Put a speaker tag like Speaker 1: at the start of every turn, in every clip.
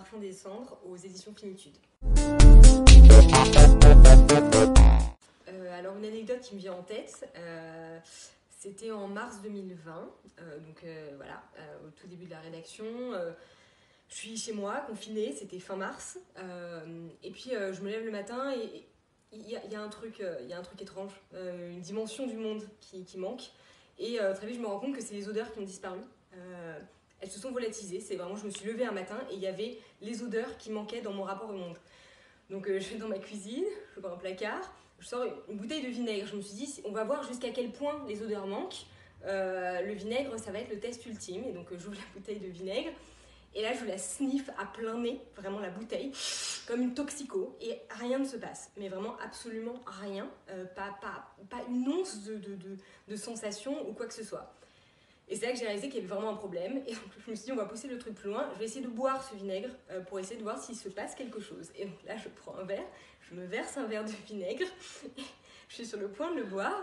Speaker 1: Parfum des cendres aux éditions Finitude. Alors une anecdote qui me vient en tête, c'était en mars 2020, voilà, au tout début de la rédaction. Je suis chez moi, confinée, c'était fin mars, et puis je me lève le matin et il y a un truc étrange, une dimension du monde qui manque. Et très vite, je me rends compte que c'est les odeurs qui ont disparu. Elles se sont volatilisées. C'est vraiment, je me suis levée un matin et il y avait les odeurs qui manquaient dans mon rapport au monde. Donc je vais dans ma cuisine, je vais dans un placard, je sors une bouteille de vinaigre. Je me suis dit, on va voir jusqu'à quel point les odeurs manquent. Le vinaigre, ça va être le test ultime. Et donc j'ouvre la bouteille de vinaigre. Et là, je la sniffe à plein nez, vraiment la bouteille, comme une toxico, et rien ne se passe. Mais vraiment, absolument rien. Pas une once de sensation ou quoi que ce soit. Et c'est là que j'ai réalisé qu'il y avait vraiment un problème. Et donc, je me suis dit, on va pousser le truc plus loin. Je vais essayer de boire ce vinaigre pour essayer de voir s'il se passe quelque chose. Et donc là, je prends un verre, je me verse un verre de vinaigre. Je suis sur le point de le boire.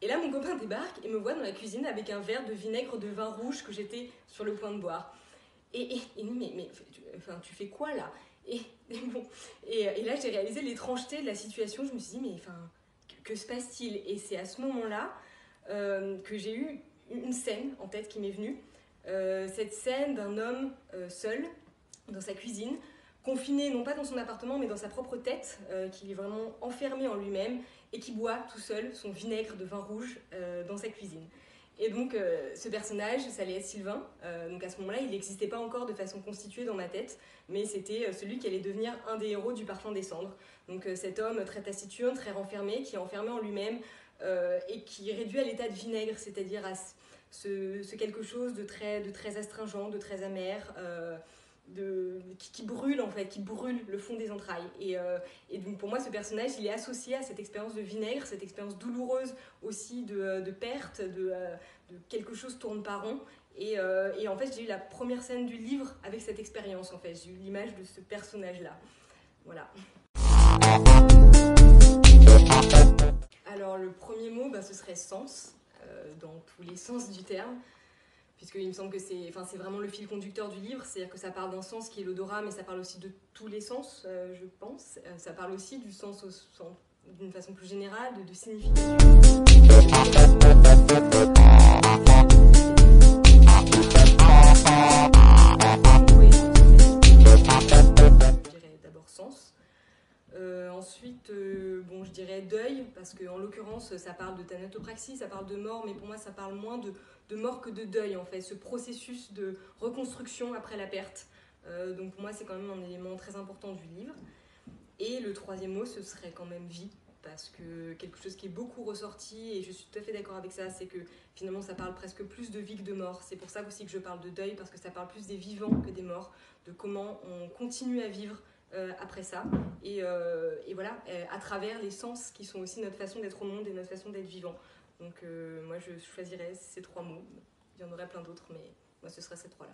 Speaker 1: Et là, mon copain débarque et me voit dans la cuisine avec un verre de vinaigre de vin rouge que j'étais sur le point de boire. Et il me dit, mais tu fais quoi là? Et là, j'ai réalisé l'étrangeté de la situation. Je me suis dit, mais que se passe-t-il? Et c'est à ce moment-là que j'ai eu une scène en tête qui m'est venue. Cette scène d'un homme seul, dans sa cuisine, confiné non pas dans son appartement, mais dans sa propre tête, qui est vraiment enfermé en lui-même et qui boit tout seul son vinaigre de vin rouge dans sa cuisine. Et donc ce personnage, ça allait être Sylvain. Donc à ce moment-là, il n'existait pas encore de façon constituée dans ma tête, mais c'était celui qui allait devenir un des héros du Parfum des cendres. Donc cet homme très taciturne, très renfermé, qui est enfermé en lui-même et qui est réduit à l'état de vinaigre, c'est-à-dire à ce quelque chose de très astringent, de très amer, qui brûle en fait, qui brûle le fond des entrailles. Et donc pour moi, ce personnage, il est associé à cette expérience de vinaigre, cette expérience douloureuse aussi de perte, de quelque chose tourne pas rond. Et en fait, j'ai eu la première scène du livre avec cette expérience. En fait, j'ai eu l'image de ce personnage-là. Voilà. Alors le premier mot, ce serait sens, dans tous les sens du terme. Puisqu'il me semble que c'est vraiment le fil conducteur du livre, c'est-à-dire que ça parle d'un sens qui est l'odorat, mais ça parle aussi de tous les sens, je pense. Ça parle aussi du sens d'une façon plus générale, de signification. Je dirais d'abord sens. Ensuite, je dirais deuil, parce qu'en l'occurrence, ça parle de thanatopraxie, ça parle de mort, mais pour moi, ça parle moins de mort que de deuil, en fait, ce processus de reconstruction après la perte. Donc pour moi, c'est quand même un élément très important du livre. Et le troisième mot, ce serait quand même vie, parce que quelque chose qui est beaucoup ressorti, et je suis tout à fait d'accord avec ça, c'est que finalement, ça parle presque plus de vie que de mort. C'est pour ça aussi que je parle de deuil, parce que ça parle plus des vivants que des morts, de comment on continue à vivre après ça, et voilà, à travers les sens qui sont aussi notre façon d'être au monde et notre façon d'être vivant. Donc moi je choisirais ces trois mots. Il y en aurait plein d'autres, mais moi ce serait ces trois-là.